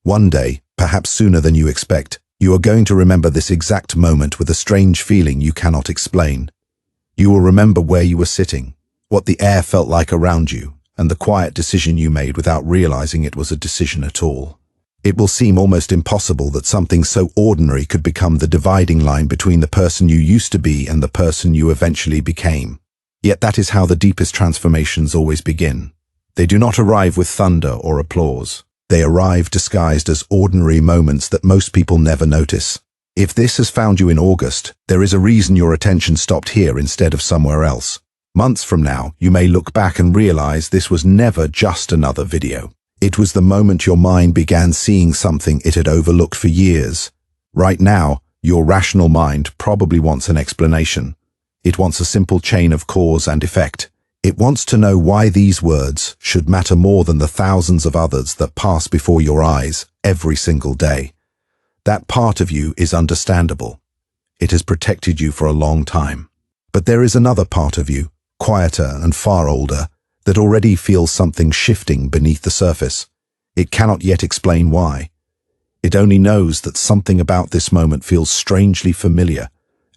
One day, perhaps sooner than you expect, you are going to remember this exact moment with a strange feeling you cannot explain. You will remember where you were sitting, what the air felt like around you, and the quiet decision you made without realizing it was a decision at all. It will seem almost impossible that something so ordinary could become the dividing line between the person you used to be and the person you eventually became. Yet that is how the deepest transformations always begin. They do not arrive with thunder or applause. They arrive disguised as ordinary moments that most people never notice. If this has found you in August, there is a reason your attention stopped here instead of somewhere else. Months from now, you may look back and realize this was never just another video. It was the moment your mind began seeing something it had overlooked for years. Right now, your rational mind probably wants an explanation. It wants a simple chain of cause and effect. It wants to know why these words should matter more than the thousands of others that pass before your eyes every single day. That part of you is understandable. It has protected you for a long time. But there is another part of you, quieter and far older, that already feels something shifting beneath the surface. It cannot yet explain why. It only knows that something about this moment feels strangely familiar,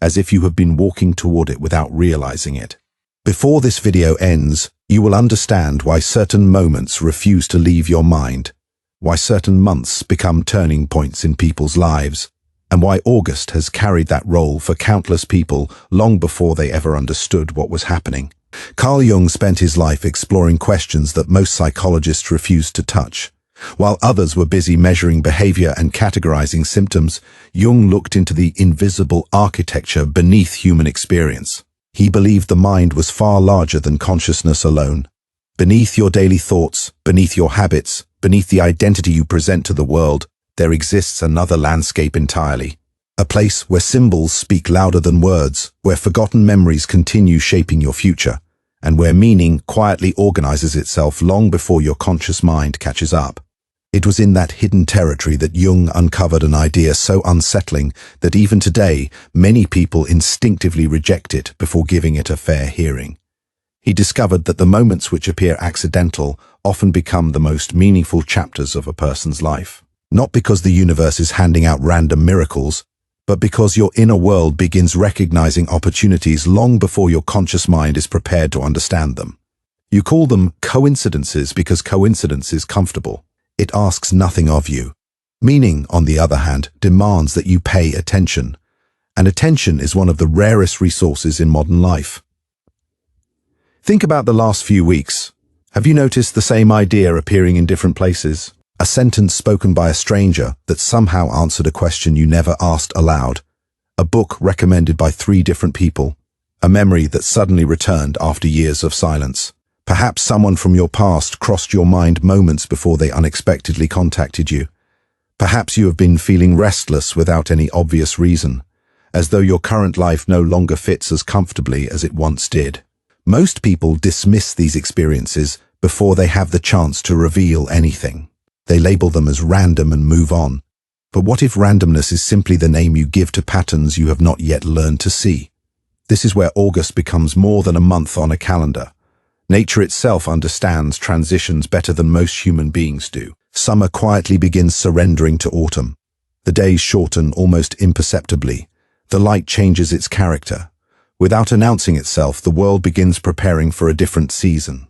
as if you have been walking toward it without realizing it. Before this video ends, you will understand why certain moments refuse to leave your mind, why certain months become turning points in people's lives, and why August has carried that role for countless people long before they ever understood what was happening. Carl Jung spent his life exploring questions that most psychologists refused to touch. While others were busy measuring behavior and categorizing symptoms, Jung looked into the invisible architecture beneath human experience. He believed the mind was far larger than consciousness alone. Beneath your daily thoughts, beneath your habits, beneath the identity you present to the world, there exists another landscape entirely. A place where symbols speak louder than words, where forgotten memories continue shaping your future, and where meaning quietly organizes itself long before your conscious mind catches up. It was in that hidden territory that Jung uncovered an idea so unsettling that even today, many people instinctively reject it before giving it a fair hearing. He discovered that the moments which appear accidental often become the most meaningful chapters of a person's life. Not because the universe is handing out random miracles, but because your inner world begins recognizing opportunities long before your conscious mind is prepared to understand them. You call them coincidences because coincidence is comfortable. It asks nothing of you. Meaning, on the other hand, demands that you pay attention. And attention is one of the rarest resources in modern life. Think about the last few weeks. Have you noticed the same idea appearing in different places? A sentence spoken by a stranger that somehow answered a question you never asked aloud. A book recommended by 3 different people. A memory that suddenly returned after years of silence. Perhaps someone from your past crossed your mind moments before they unexpectedly contacted you. Perhaps you have been feeling restless without any obvious reason, as though your current life no longer fits as comfortably as it once did. Most people dismiss these experiences before they have the chance to reveal anything. They label them as random and move on. But what if randomness is simply the name you give to patterns you have not yet learned to see? This is where August becomes more than a month on a calendar. Nature itself understands transitions better than most human beings do. Summer quietly begins surrendering to autumn. The days shorten almost imperceptibly. The light changes its character. Without announcing itself, the world begins preparing for a different season.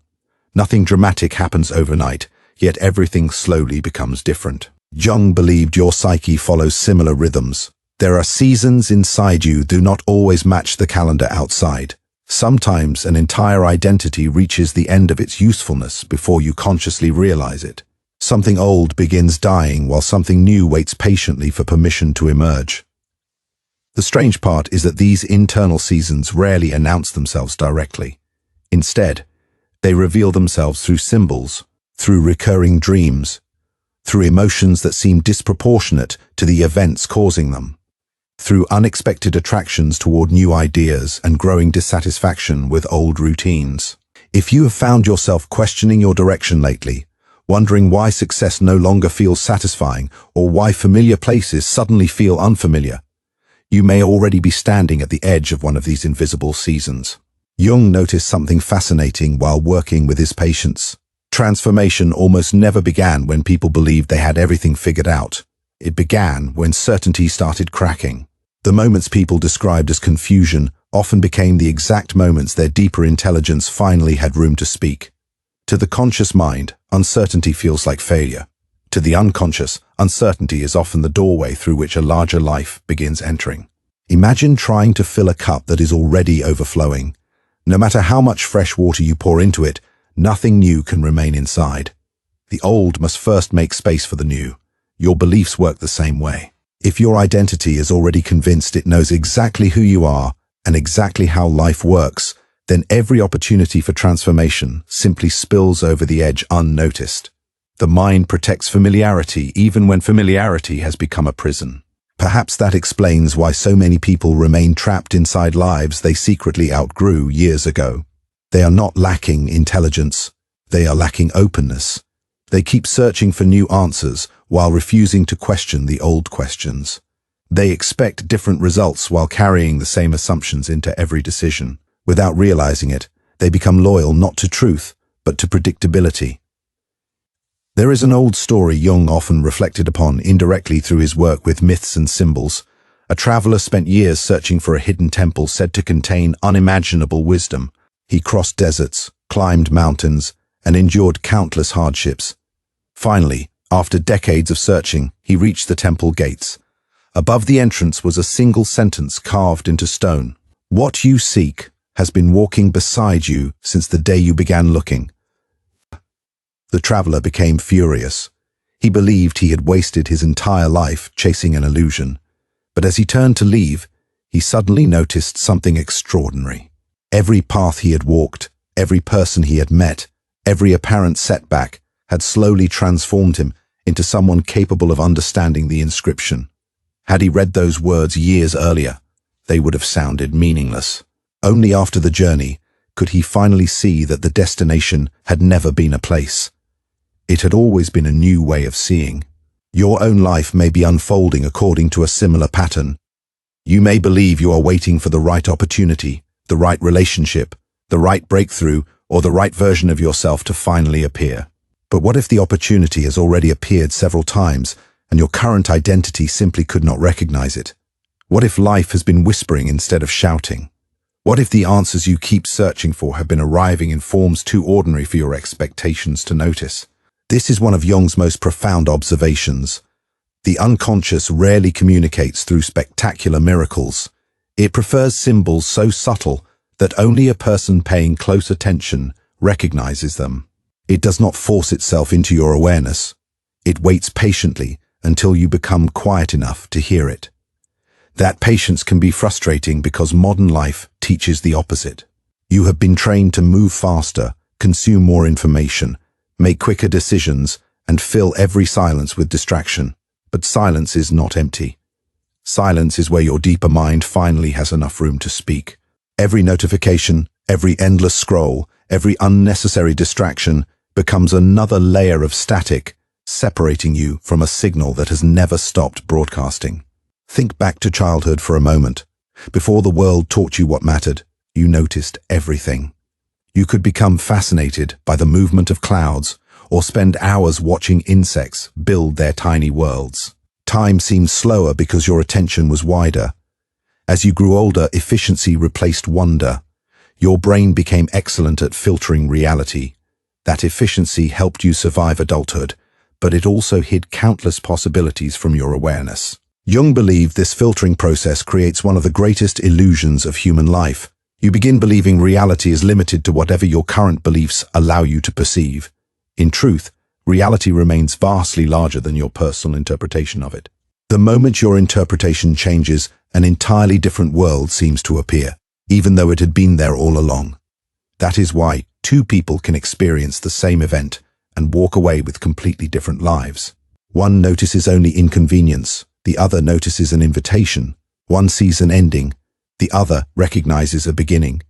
Nothing dramatic happens overnight, yet everything slowly becomes different. Jung believed your psyche follows similar rhythms. There are seasons inside you do not always match the calendar outside. Sometimes an entire identity reaches the end of its usefulness before you consciously realize it. Something old begins dying while something new waits patiently for permission to emerge. The strange part is that these internal seasons rarely announce themselves directly. Instead, they reveal themselves through symbols, through recurring dreams, through emotions that seem disproportionate to the events causing them, through unexpected attractions toward new ideas and growing dissatisfaction with old routines. If you have found yourself questioning your direction lately, wondering why success no longer feels satisfying or why familiar places suddenly feel unfamiliar, you may already be standing at the edge of one of these invisible seasons. Jung noticed something fascinating while working with his patients. Transformation almost never began when people believed they had everything figured out. It began when certainty started cracking. The moments people described as confusion often became the exact moments their deeper intelligence finally had room to speak. To the conscious mind, uncertainty feels like failure. To the unconscious, uncertainty is often the doorway through which a larger life begins entering. Imagine trying to fill a cup that is already overflowing. No matter how much fresh water you pour into it, nothing new can remain inside. The old must first make space for the new. Your beliefs work the same way. If your identity is already convinced it knows exactly who you are and exactly how life works, then every opportunity for transformation simply spills over the edge unnoticed. The mind protects familiarity even when familiarity has become a prison. Perhaps that explains why so many people remain trapped inside lives they secretly outgrew years ago. They are not lacking intelligence, they are lacking openness. They keep searching for new answers while refusing to question the old questions. They expect different results while carrying the same assumptions into every decision. Without realizing it, they become loyal not to truth, but to predictability. There is an old story Jung often reflected upon indirectly through his work with myths and symbols. A traveler spent years searching for a hidden temple said to contain unimaginable wisdom. He crossed deserts, climbed mountains, and endured countless hardships. Finally, after decades of searching, he reached the temple gates. Above the entrance was a single sentence carved into stone. "What you seek has been walking beside you since the day you began looking." The traveler became furious. He believed he had wasted his entire life chasing an illusion. But as he turned to leave, he suddenly noticed something extraordinary. Every path he had walked, every person he had met, every apparent setback had slowly transformed him into someone capable of understanding the inscription. Had he read those words years earlier, they would have sounded meaningless. Only after the journey could he finally see that the destination had never been a place. It had always been a new way of seeing. Your own life may be unfolding according to a similar pattern. You may believe you are waiting for the right opportunity, the right relationship, the right breakthrough, or the right version of yourself to finally appear. But what if the opportunity has already appeared several times and your current identity simply could not recognize it? What if life has been whispering instead of shouting? What if the answers you keep searching for have been arriving in forms too ordinary for your expectations to notice? This is one of Jung's most profound observations. The unconscious rarely communicates through spectacular miracles. It prefers symbols so subtle that only a person paying close attention recognizes them. It does not force itself into your awareness. It waits patiently until you become quiet enough to hear it. That patience can be frustrating because modern life teaches the opposite. You have been trained to move faster, consume more information, make quicker decisions, and fill every silence with distraction. But silence is not empty. Silence is where your deeper mind finally has enough room to speak. Every notification, every endless scroll, every unnecessary distraction becomes another layer of static, separating you from a signal that has never stopped broadcasting. Think back to childhood for a moment. Before the world taught you what mattered, you noticed everything. You could become fascinated by the movement of clouds or spend hours watching insects build their tiny worlds. Time seemed slower because your attention was wider. As you grew older, efficiency replaced wonder. Your brain became excellent at filtering reality. That efficiency helped you survive adulthood, but it also hid countless possibilities from your awareness. Jung believed this filtering process creates one of the greatest illusions of human life. You begin believing reality is limited to whatever your current beliefs allow you to perceive. In truth, reality remains vastly larger than your personal interpretation of it. The moment your interpretation changes, an entirely different world seems to appear, even though it had been there all along. That is why two people can experience the same event and walk away with completely different lives. One notices only inconvenience, the other notices an invitation. One sees an ending, the other recognizes a beginning.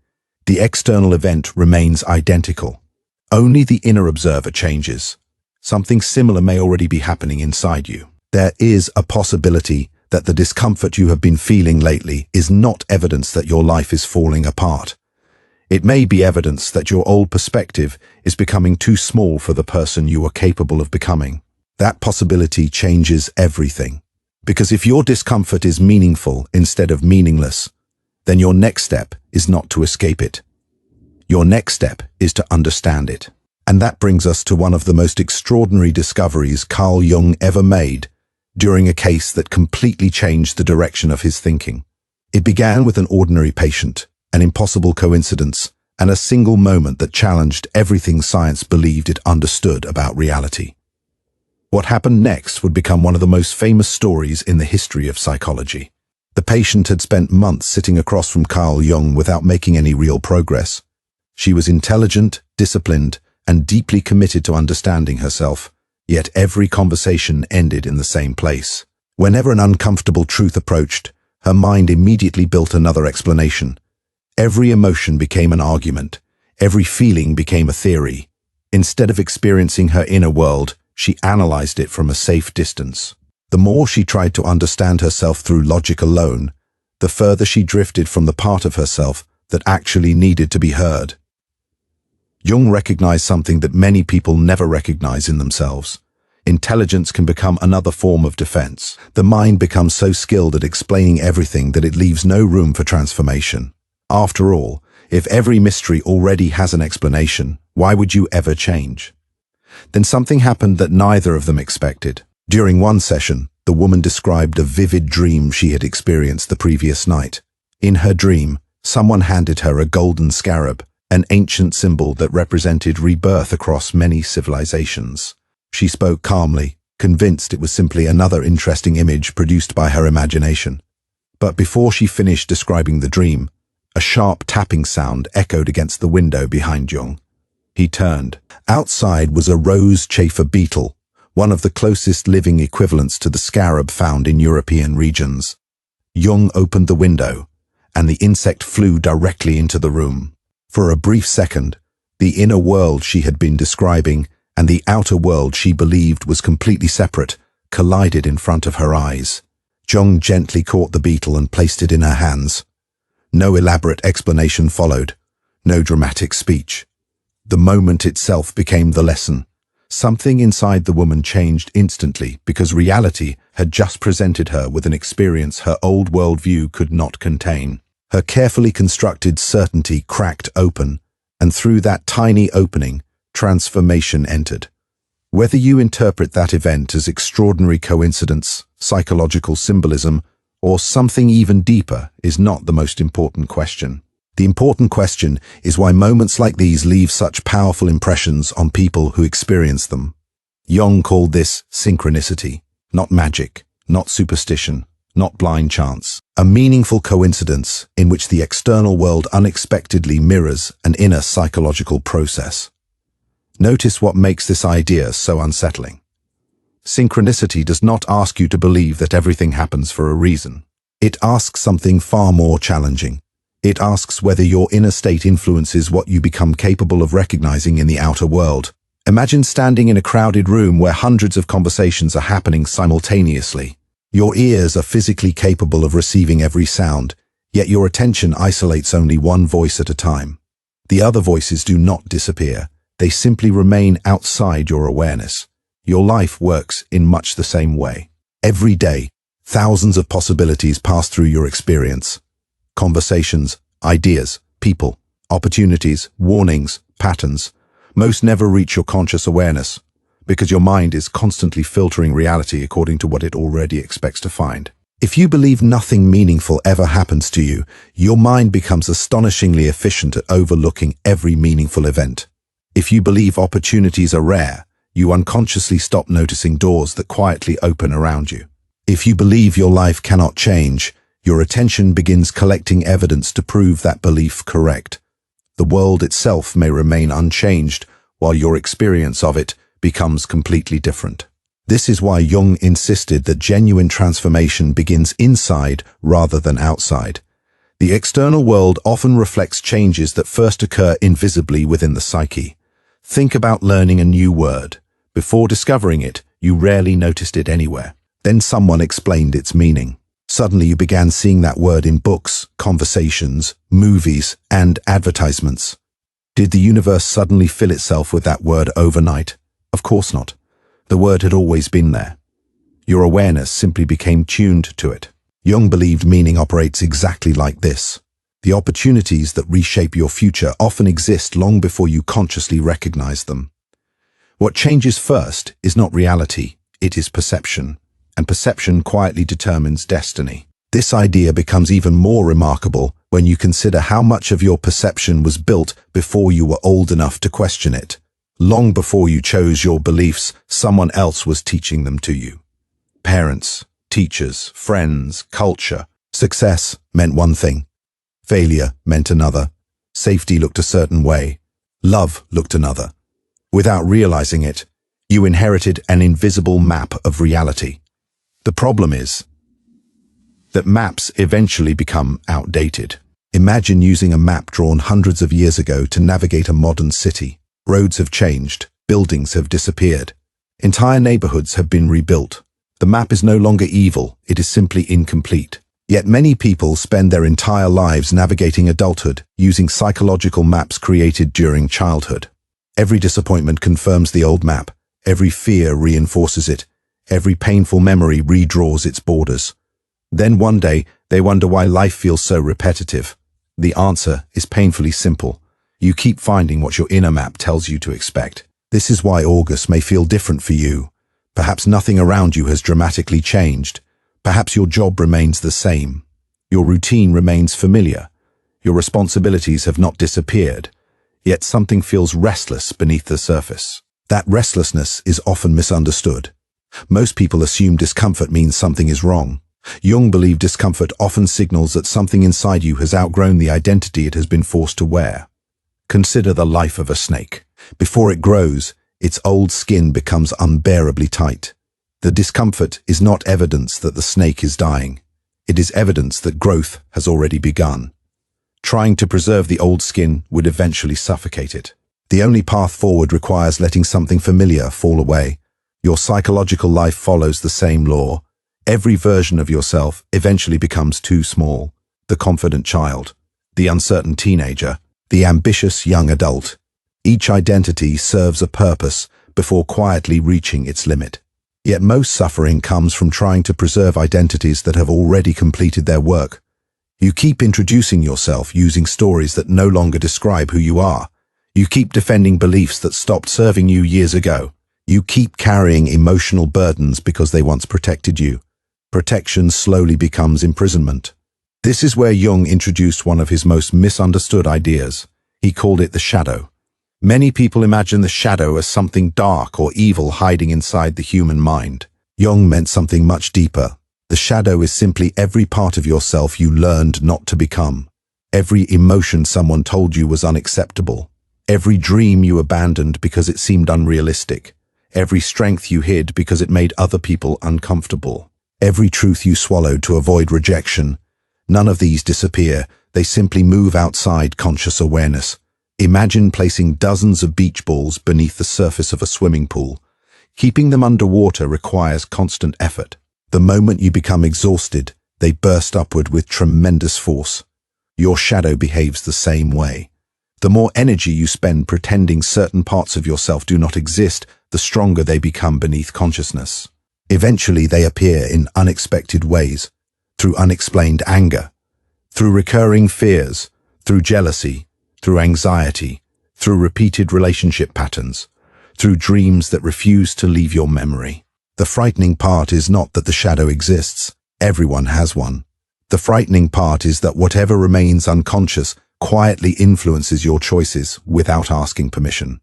The external event remains identical. Only the inner observer changes. Something similar may already be happening inside you. There is a possibility that the discomfort you have been feeling lately is not evidence that your life is falling apart. It may be evidence that your old perspective is becoming too small for the person you are capable of becoming. That possibility changes everything. Because if your discomfort is meaningful instead of meaningless, then your next step is not to escape it. Your next step is to understand it. And that brings us to one of the most extraordinary discoveries Carl Jung ever made during a case that completely changed the direction of his thinking. It began with an ordinary patient, an impossible coincidence, and a single moment that challenged everything science believed it understood about reality. What happened next would become one of the most famous stories in the history of psychology. The patient had spent months sitting across from Carl Jung without making any real progress. She was intelligent, disciplined, and deeply committed to understanding herself, yet every conversation ended in the same place. Whenever an uncomfortable truth approached, her mind immediately built another explanation. Every emotion became an argument. Every feeling became a theory. Instead of experiencing her inner world, she analyzed it from a safe distance. The more she tried to understand herself through logic alone, the further she drifted from the part of herself that actually needed to be heard. Jung recognized something that many people never recognize in themselves. Intelligence can become another form of defense. The mind becomes so skilled at explaining everything that it leaves no room for transformation. After all, if every mystery already has an explanation, why would you ever change? Then something happened that neither of them expected. During one session, the woman described a vivid dream she had experienced the previous night. In her dream, someone handed her a golden scarab, an ancient symbol that represented rebirth across many civilizations. She spoke calmly, convinced it was simply another interesting image produced by her imagination. But before she finished describing the dream, a sharp tapping sound echoed against the window behind Jung. He turned. Outside was a rose chafer beetle, one of the closest living equivalents to the scarab found in European regions. Jung opened the window, and the insect flew directly into the room. For a brief second, the inner world she had been describing and the outer world she believed was completely separate collided in front of her eyes. Jung gently caught the beetle and placed it in her hands. No elaborate explanation followed, no dramatic speech. The moment itself became the lesson. Something inside the woman changed instantly because reality had just presented her with an experience her old worldview could not contain. Her carefully constructed certainty cracked open, and through that tiny opening, transformation entered. Whether you interpret that event as extraordinary coincidence, psychological symbolism, or something even deeper is not the most important question. The important question is why moments like these leave such powerful impressions on people who experience them. Jung called this synchronicity, not magic, not superstition, not blind chance. A meaningful coincidence in which the external world unexpectedly mirrors an inner psychological process. Notice what makes this idea so unsettling. Synchronicity does not ask you to believe that everything happens for a reason. It asks something far more challenging. It asks whether your inner state influences what you become capable of recognizing in the outer world. Imagine standing in a crowded room where hundreds of conversations are happening simultaneously. Your ears are physically capable of receiving every sound, yet your attention isolates only one voice at a time. The other voices do not disappear. They simply remain outside your awareness. Your life works in much the same way. Every day, thousands of possibilities pass through your experience. Conversations, ideas, people, opportunities, warnings, patterns. Most never reach your conscious awareness because your mind is constantly filtering reality according to what it already expects to find. If you believe nothing meaningful ever happens to you, your mind becomes astonishingly efficient at overlooking every meaningful event. If you believe opportunities are rare, you unconsciously stop noticing doors that quietly open around you. If you believe your life cannot change, your attention begins collecting evidence to prove that belief correct. The world itself may remain unchanged, while your experience of it becomes completely different. This is why Jung insisted that genuine transformation begins inside rather than outside. The external world often reflects changes that first occur invisibly within the psyche. Think about learning a new word. Before discovering it, you rarely noticed it anywhere. Then someone explained its meaning. Suddenly you began seeing that word in books, conversations, movies, and advertisements. Did the universe suddenly fill itself with that word overnight? Of course not. The word had always been there. Your awareness simply became tuned to it. Jung believed meaning operates exactly like this. The opportunities that reshape your future often exist long before you consciously recognize them. What changes first is not reality, it is perception, and perception quietly determines destiny. This idea becomes even more remarkable when you consider how much of your perception was built before you were old enough to question it. Long before you chose your beliefs, someone else was teaching them to you. Parents, teachers, friends, culture. Success meant one thing. Failure meant another. Safety looked a certain way. Love looked another. Without realizing it, you inherited an invisible map of reality. The problem is that maps eventually become outdated. Imagine using a map drawn hundreds of years ago to navigate a modern city. Roads have changed, buildings have disappeared, entire neighborhoods have been rebuilt. The map is no longer evil, it is simply incomplete. Yet many people spend their entire lives navigating adulthood using psychological maps created during childhood. Every disappointment confirms the old map, every fear reinforces it, every painful memory redraws its borders. Then one day, they wonder why life feels so repetitive. The answer is painfully simple. You keep finding what your inner map tells you to expect. This is why August may feel different for you. Perhaps nothing around you has dramatically changed. Perhaps your job remains the same. Your routine remains familiar. Your responsibilities have not disappeared. Yet something feels restless beneath the surface. That restlessness is often misunderstood. Most people assume discomfort means something is wrong. Jung believed discomfort often signals that something inside you has outgrown the identity it has been forced to wear. Consider the life of a snake. Before it grows, its old skin becomes unbearably tight. The discomfort is not evidence that the snake is dying. It is evidence that growth has already begun. Trying to preserve the old skin would eventually suffocate it. The only path forward requires letting something familiar fall away. Your psychological life follows the same law. Every version of yourself eventually becomes too small. The confident child, the uncertain teenager, the ambitious young adult. Each identity serves a purpose before quietly reaching its limit. Yet most suffering comes from trying to preserve identities that have already completed their work. You keep introducing yourself using stories that no longer describe who you are. You keep defending beliefs that stopped serving you years ago. You keep carrying emotional burdens because they once protected you. Protection slowly becomes imprisonment. This is where Jung introduced one of his most misunderstood ideas. He called it the shadow. Many people imagine the shadow as something dark or evil hiding inside the human mind. Jung meant something much deeper. The shadow is simply every part of yourself you learned not to become. Every emotion someone told you was unacceptable. Every dream you abandoned because it seemed unrealistic. Every strength you hid because it made other people uncomfortable. Every truth you swallowed to avoid rejection. None of these disappear. They simply move outside conscious awareness. Imagine placing dozens of beach balls beneath the surface of a swimming pool. Keeping them underwater requires constant effort. The moment you become exhausted, they burst upward with tremendous force. Your shadow behaves the same way. The more energy you spend pretending certain parts of yourself do not exist, the stronger they become beneath consciousness. Eventually they appear in unexpected ways, through unexplained anger, through recurring fears, through jealousy, through anxiety, through repeated relationship patterns, through dreams that refuse to leave your memory. The frightening part is not that the shadow exists. Everyone has one. The frightening part is that whatever remains unconscious quietly influences your choices without asking permission.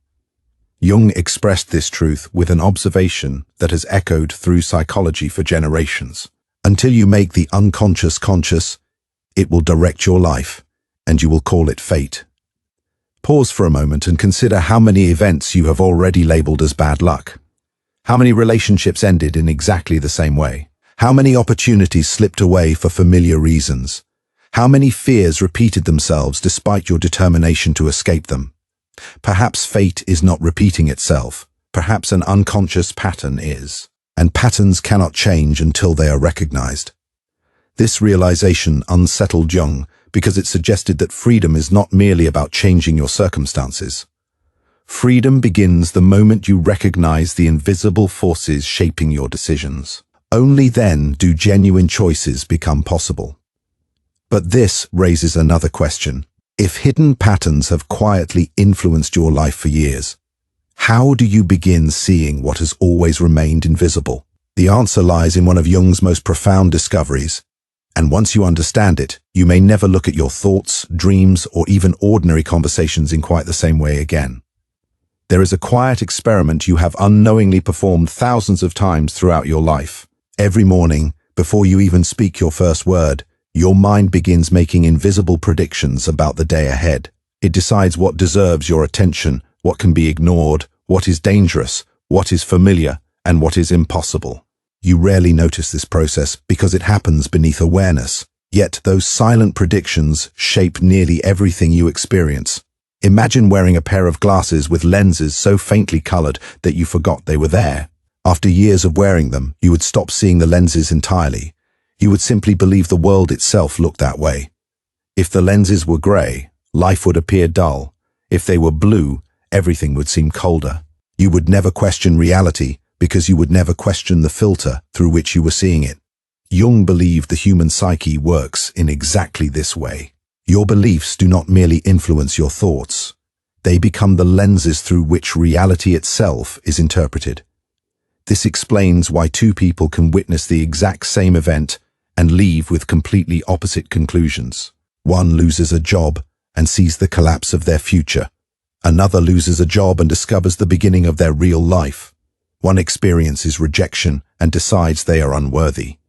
Jung expressed this truth with an observation that has echoed through psychology for generations. Until you make the unconscious conscious, it will direct your life, and you will call it fate. Pause for a moment and consider how many events you have already labeled as bad luck. How many relationships ended in exactly the same way? How many opportunities slipped away for familiar reasons? How many fears repeated themselves despite your determination to escape them? Perhaps fate is not repeating itself. Perhaps an unconscious pattern is. And patterns cannot change until they are recognized. This realization unsettled Jung because it suggested that freedom is not merely about changing your circumstances. Freedom begins the moment you recognize the invisible forces shaping your decisions. Only then do genuine choices become possible. But this raises another question. If hidden patterns have quietly influenced your life for years, how do you begin seeing what has always remained invisible? The answer lies in one of Jung's most profound discoveries, and once you understand it, you may never look at your thoughts, dreams, or even ordinary conversations in quite the same way again. There is a quiet experiment you have unknowingly performed thousands of times throughout your life. Every morning, before you even speak your first word, your mind begins making invisible predictions about the day ahead. It decides what deserves your attention, what can be ignored, what is dangerous, what is familiar, and what is impossible. You rarely notice this process because it happens beneath awareness. Yet those silent predictions shape nearly everything you experience. Imagine wearing a pair of glasses with lenses so faintly colored that you forgot they were there. After years of wearing them, you would stop seeing the lenses entirely. You would simply believe the world itself looked that way. If the lenses were gray, life would appear dull. If they were blue, everything would seem colder. You would never question reality because you would never question the filter through which you were seeing it. Jung believed the human psyche works in exactly this way. Your beliefs do not merely influence your thoughts. They become the lenses through which reality itself is interpreted. This explains why two people can witness the exact same event and leave with completely opposite conclusions. One loses a job and sees the collapse of their future. Another loses a job and discovers the beginning of their real life. One experiences rejection and decides they are unworthy.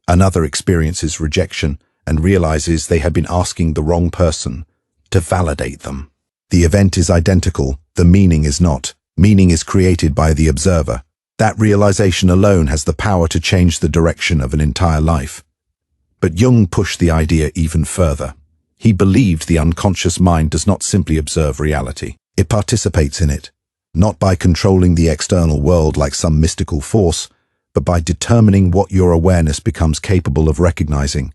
Another experiences rejection and realizes they have been asking the wrong person to validate them. The event is identical, the meaning is not. Meaning is created by the observer. That realization alone has the power to change the direction of an entire life. But Jung pushed the idea even further. He believed the unconscious mind does not simply observe reality. It participates in it, not by controlling the external world like some mystical force, but by determining what your awareness becomes capable of recognizing.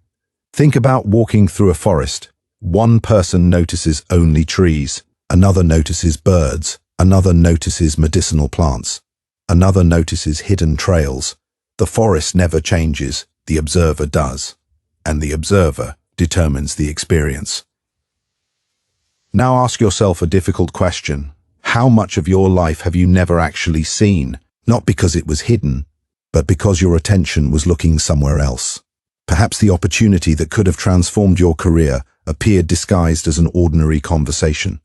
Think about walking through a forest. One person notices only trees, another notices birds, another notices medicinal plants, another notices hidden trails. The forest never changes, the observer does, and the observer determines the experience. Now ask yourself a difficult question. How much of your life have you never actually seen? Not because it was hidden, but because your attention was looking somewhere else. Perhaps the opportunity that could have transformed your career appeared disguised as an ordinary conversation.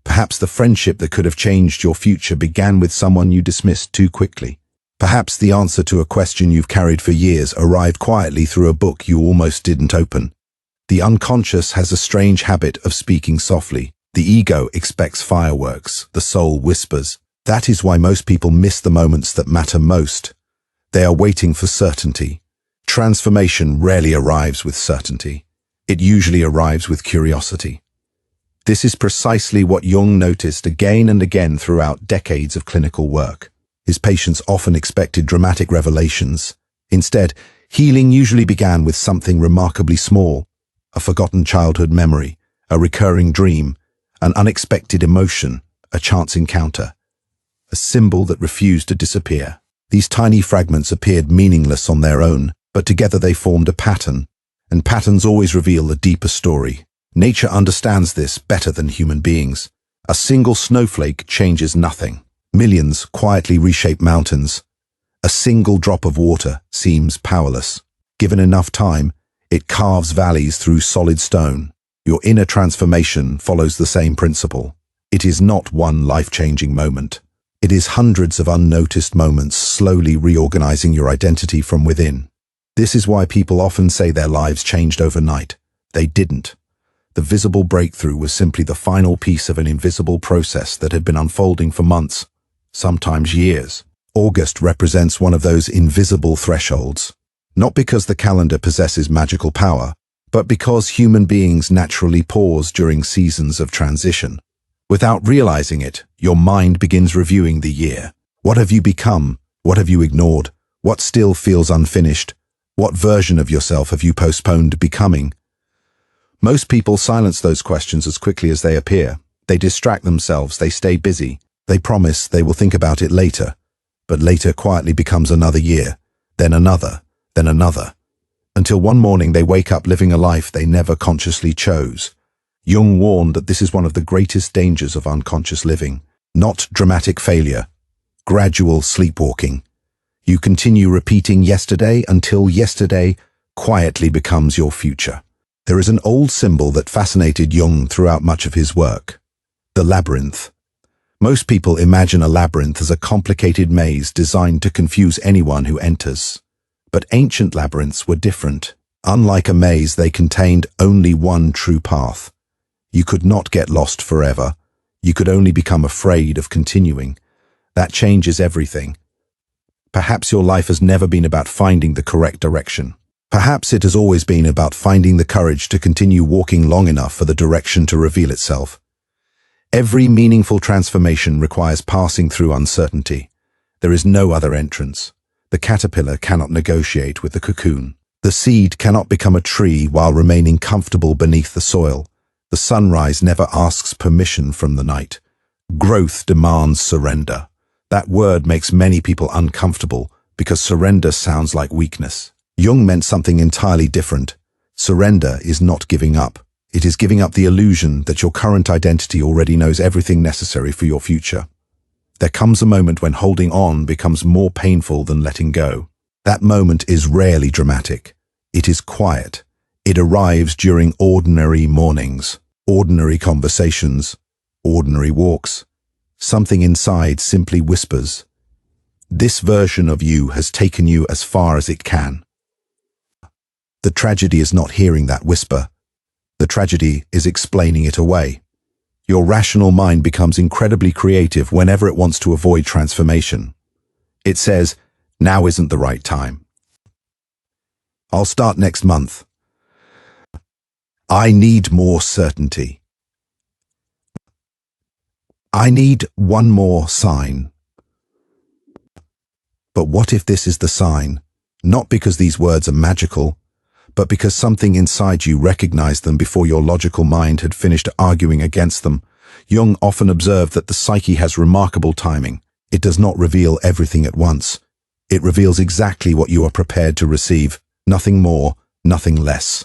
Perhaps the friendship that could have changed your future began with someone you dismissed too quickly. Perhaps the answer to a question you've carried for years arrived quietly through a book you almost didn't open. The unconscious has a strange habit of speaking softly. The ego expects fireworks, the soul whispers. That is why most people miss the moments that matter most. They are waiting for certainty. Transformation rarely arrives with certainty. It usually arrives with curiosity. This is precisely what Jung noticed again and again throughout decades of clinical work. His patients often expected dramatic revelations. Instead, healing usually began with something remarkably small: a forgotten childhood memory, a recurring dream, an unexpected emotion, a chance encounter, a symbol that refused to disappear. These tiny fragments appeared meaningless on their own, but together they formed a pattern, and patterns always reveal a deeper story. Nature understands this better than human beings. A single snowflake changes nothing. Millions quietly reshape mountains. A single drop of water seems powerless. Given enough time, it carves valleys through solid stone. Your inner transformation follows the same principle. It is not one life-changing moment. It is hundreds of unnoticed moments slowly reorganizing your identity from within. This is why people often say their lives changed overnight. They didn't. The visible breakthrough was simply the final piece of an invisible process that had been unfolding for months, sometimes years. August represents one of those invisible thresholds, not because the calendar possesses magical power, but because human beings naturally pause during seasons of transition. Without realizing it, your mind begins reviewing the year. What have you become? What have you ignored? What still feels unfinished? What version of yourself have you postponed becoming? Most people silence those questions as quickly as they appear. They distract themselves, they stay busy. They promise they will think about it later. But later quietly becomes another year, then another, until one morning they wake up living a life they never consciously chose. Jung warned that this is one of the greatest dangers of unconscious living. Not dramatic failure, gradual sleepwalking. You continue repeating yesterday until yesterday quietly becomes your future. There is an old symbol that fascinated Jung throughout much of his work: the labyrinth. Most people imagine a labyrinth as a complicated maze designed to confuse anyone who enters. But ancient labyrinths were different. Unlike a maze, they contained only one true path. You could not get lost forever. You could only become afraid of continuing. That changes everything. Perhaps your life has never been about finding the correct direction. Perhaps it has always been about finding the courage to continue walking long enough for the direction to reveal itself. Every meaningful transformation requires passing through uncertainty. There is no other entrance. The caterpillar cannot negotiate with the cocoon. The seed cannot become a tree while remaining comfortable beneath the soil. The sunrise never asks permission from the night. Growth demands surrender. That word makes many people uncomfortable because surrender sounds like weakness. Jung meant something entirely different. Surrender is not giving up. It is giving up the illusion that your current identity already knows everything necessary for your future. There comes a moment when holding on becomes more painful than letting go. That moment is rarely dramatic. It is quiet. It arrives during ordinary mornings, ordinary conversations, ordinary walks. Something inside simply whispers, "This version of you has taken you as far as it can." The tragedy is not hearing that whisper. The tragedy is explaining it away. Your rational mind becomes incredibly creative whenever it wants to avoid transformation. It says, "Now isn't the right time. I'll start next month. I need more certainty. I need one more sign." But what if this is the sign? Not because these words are magical, but because something inside you recognized them before your logical mind had finished arguing against them. Jung often observed that the psyche has remarkable timing. It does not reveal everything at once. It reveals exactly what you are prepared to receive, nothing more, nothing less.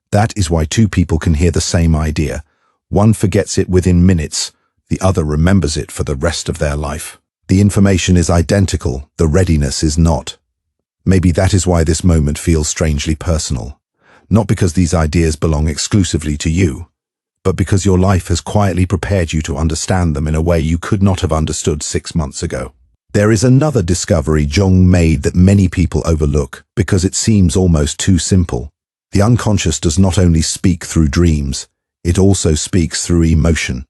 That is why two people can hear the same idea. One forgets it within minutes, the other remembers it for the rest of their life. The information is identical, the readiness is not. Maybe that is why this moment feels strangely personal. Not because these ideas belong exclusively to you, but because your life has quietly prepared you to understand them in a way you could not have understood 6 months ago. There is another discovery Jung made that many people overlook because it seems almost too simple. The unconscious does not only speak through dreams, it also speaks through emotion.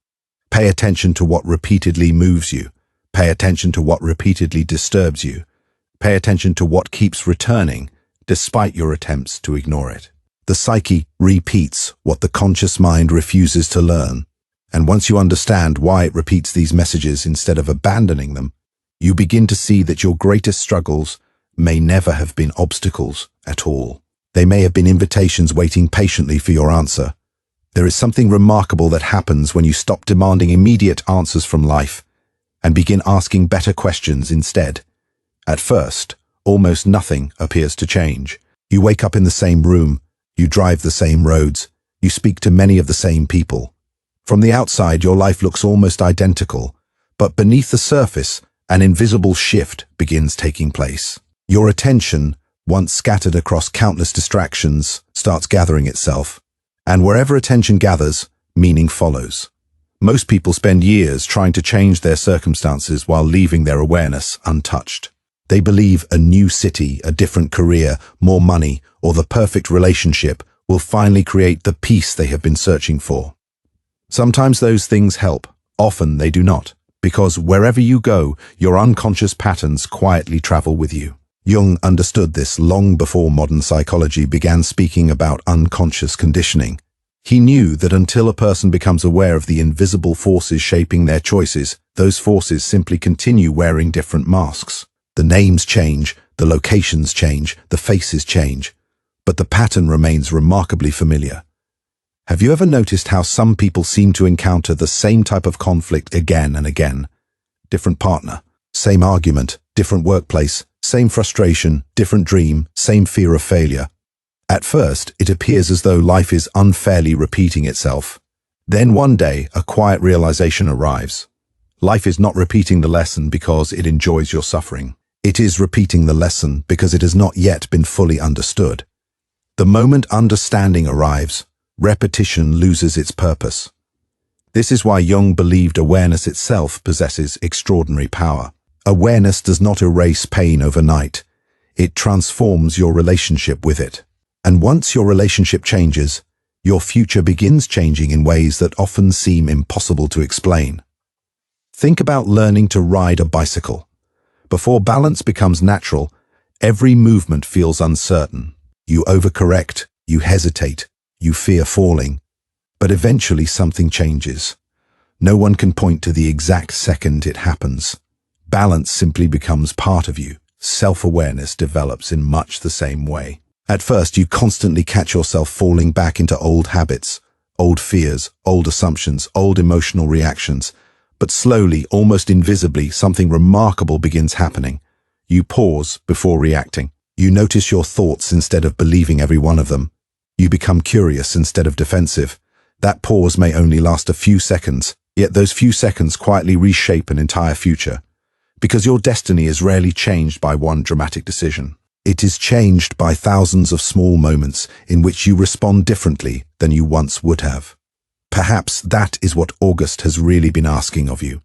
Pay attention to what repeatedly moves you. Pay attention to what repeatedly disturbs you. Pay attention to what keeps returning, despite your attempts to ignore it. The psyche repeats what the conscious mind refuses to learn. And once you understand why it repeats these messages instead of abandoning them, you begin to see that your greatest struggles may never have been obstacles at all. They may have been invitations waiting patiently for your answer. There is something remarkable that happens when you stop demanding immediate answers from life and begin asking better questions instead. At first, almost nothing appears to change. You wake up in the same room, you drive the same roads, you speak to many of the same people. From the outside, your life looks almost identical, but beneath the surface, an invisible shift begins taking place. Your attention, once scattered across countless distractions, starts gathering itself, and wherever attention gathers, meaning follows. Most people spend years trying to change their circumstances while leaving their awareness untouched. They believe a new city, a different career, more money, or the perfect relationship will finally create the peace they have been searching for. Sometimes those things help, often they do not, because wherever you go, your unconscious patterns quietly travel with you. Jung understood this long before modern psychology began speaking about unconscious conditioning. He knew that until a person becomes aware of the invisible forces shaping their choices, those forces simply continue wearing different masks. The names change, The locations change, the faces change, but the pattern remains remarkably familiar. Have you ever noticed how some people seem to encounter the same type of conflict again and again? Different partner, same argument, different workplace, same frustration, different dream, same fear of failure. At first, it appears as though life is unfairly repeating itself. Then one day, a quiet realization arrives. Life is not repeating the lesson because it enjoys your suffering. It is repeating the lesson because it has not yet been fully understood. The moment understanding arrives, repetition loses its purpose. This is why Jung believed awareness itself possesses extraordinary power. Awareness does not erase pain overnight. It transforms your relationship with it. And once your relationship changes, your future begins changing in ways that often seem impossible to explain. Think about learning to ride a bicycle. Before balance becomes natural, every movement feels uncertain. You overcorrect, you hesitate, you fear falling. But eventually something changes. No one can point to the exact second it happens. Balance simply becomes part of you. Self-awareness develops in much the same way. At first, you constantly catch yourself falling back into old habits, old fears, old assumptions, old emotional reactions. But slowly, almost invisibly, something remarkable begins happening. You pause before reacting. You notice your thoughts instead of believing every one of them. You become curious instead of defensive. That pause may only last a few seconds, yet those few seconds quietly reshape an entire future. Because your destiny is rarely changed by one dramatic decision. It is changed by thousands of small moments in which you respond differently than you once would have. Perhaps that is what August has really been asking of you.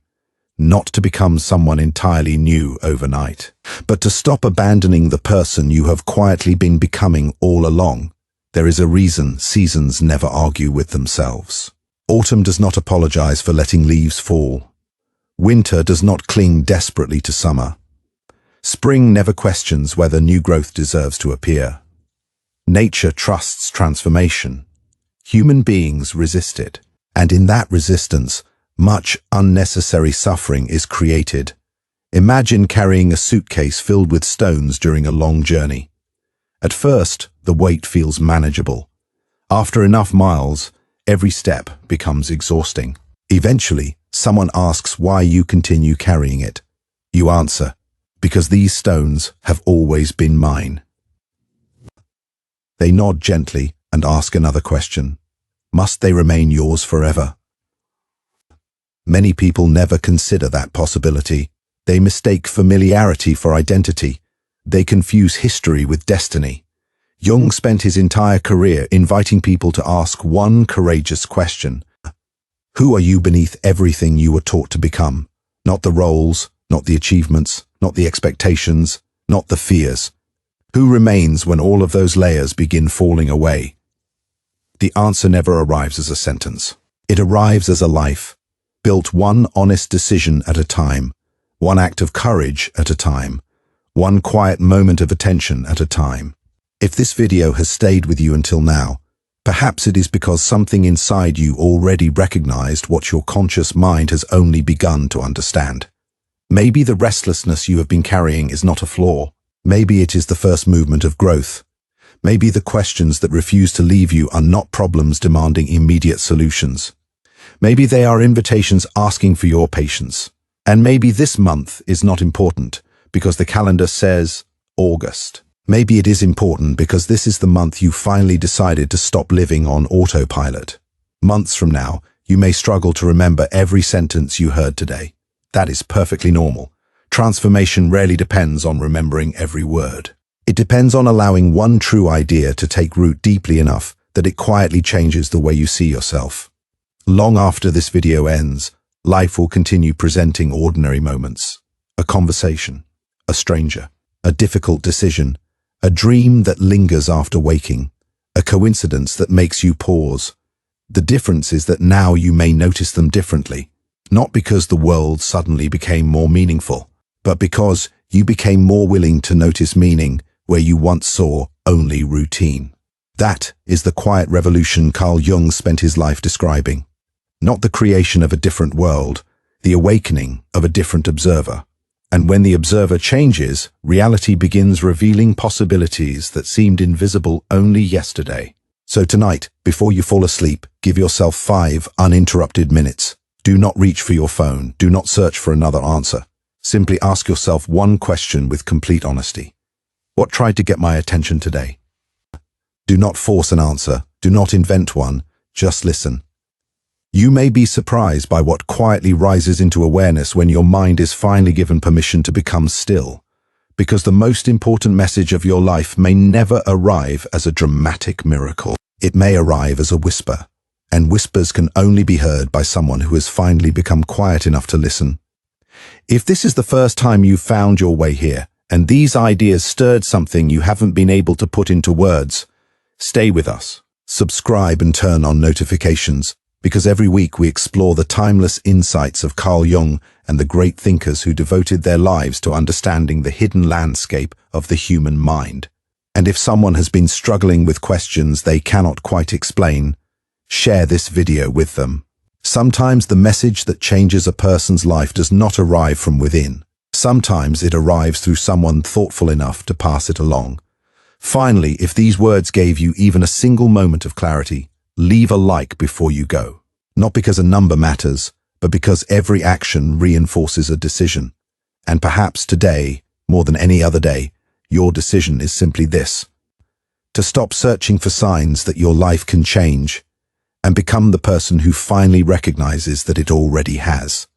Not to become someone entirely new overnight, but to stop abandoning the person you have quietly been becoming all along. There is a reason seasons never argue with themselves. Autumn does not apologize for letting leaves fall. Winter does not cling desperately to summer. Spring never questions whether new growth deserves to appear. Nature trusts transformation. Human beings resist it, and in that resistance, much unnecessary suffering is created. Imagine carrying a suitcase filled with stones during a long journey. At first, the weight feels manageable. After enough miles, every step becomes exhausting. Eventually, someone asks why you continue carrying it. You answer, because these stones have always been mine. They nod gently and ask another question. Must they remain yours forever? Many people never consider that possibility. They mistake familiarity for identity. They confuse history with destiny. Jung spent his entire career inviting people to ask one courageous question. Who are you beneath everything you were taught to become? Not the roles, not the achievements, not the expectations, not the fears. Who remains when all of those layers begin falling away? The answer never arrives as a sentence. It arrives as a life, built one honest decision at a time, one act of courage at a time, one quiet moment of attention at a time. If this video has stayed with you until now, perhaps it is because something inside you already recognized what your conscious mind has only begun to understand. Maybe the restlessness you have been carrying is not a flaw. Maybe it is the first movement of growth. Maybe the questions that refuse to leave you are not problems demanding immediate solutions. Maybe they are invitations asking for your patience. And maybe this month is not important because the calendar says August. Maybe it is important because this is the month you finally decided to stop living on autopilot. Months from now, you may struggle to remember every sentence you heard today. That is perfectly normal. Transformation rarely depends on remembering every word. It depends on allowing one true idea to take root deeply enough that it quietly changes the way you see yourself. Long after this video ends, life will continue presenting ordinary moments. A conversation, a stranger, a difficult decision, a dream that lingers after waking, a coincidence that makes you pause. The difference is that now you may notice them differently, not because the world suddenly became more meaningful, but because you became more willing to notice meaning where you once saw only routine. That is the quiet revolution Carl Jung spent his life describing. Not the creation of a different world, the awakening of a different observer. And when the observer changes, reality begins revealing possibilities that seemed invisible only yesterday. So tonight, before you fall asleep, give yourself 5 uninterrupted minutes. Do not reach for your phone. Do not search for another answer. Simply ask yourself one question with complete honesty. What tried to get my attention today? Do not force an answer. Do not invent one. Just listen. You may be surprised by what quietly rises into awareness when your mind is finally given permission to become still. Because the most important message of your life may never arrive as a dramatic miracle. It may arrive as a whisper. And whispers can only be heard by someone who has finally become quiet enough to listen. If this is the first time you've found your way here, and these ideas stirred something you haven't been able to put into words, stay with us. Subscribe and turn on notifications, because every week we explore the timeless insights of Carl Jung and the great thinkers who devoted their lives to understanding the hidden landscape of the human mind. And if someone has been struggling with questions they cannot quite explain, share this video with them. Sometimes the message that changes a person's life does not arrive from within. Sometimes it arrives through someone thoughtful enough to pass it along. Finally, if these words gave you even a single moment of clarity, leave a like before you go. Not because a number matters, but because every action reinforces a decision. And perhaps today, more than any other day, your decision is simply this: to stop searching for signs that your life can change and become the person who finally recognizes that it already has.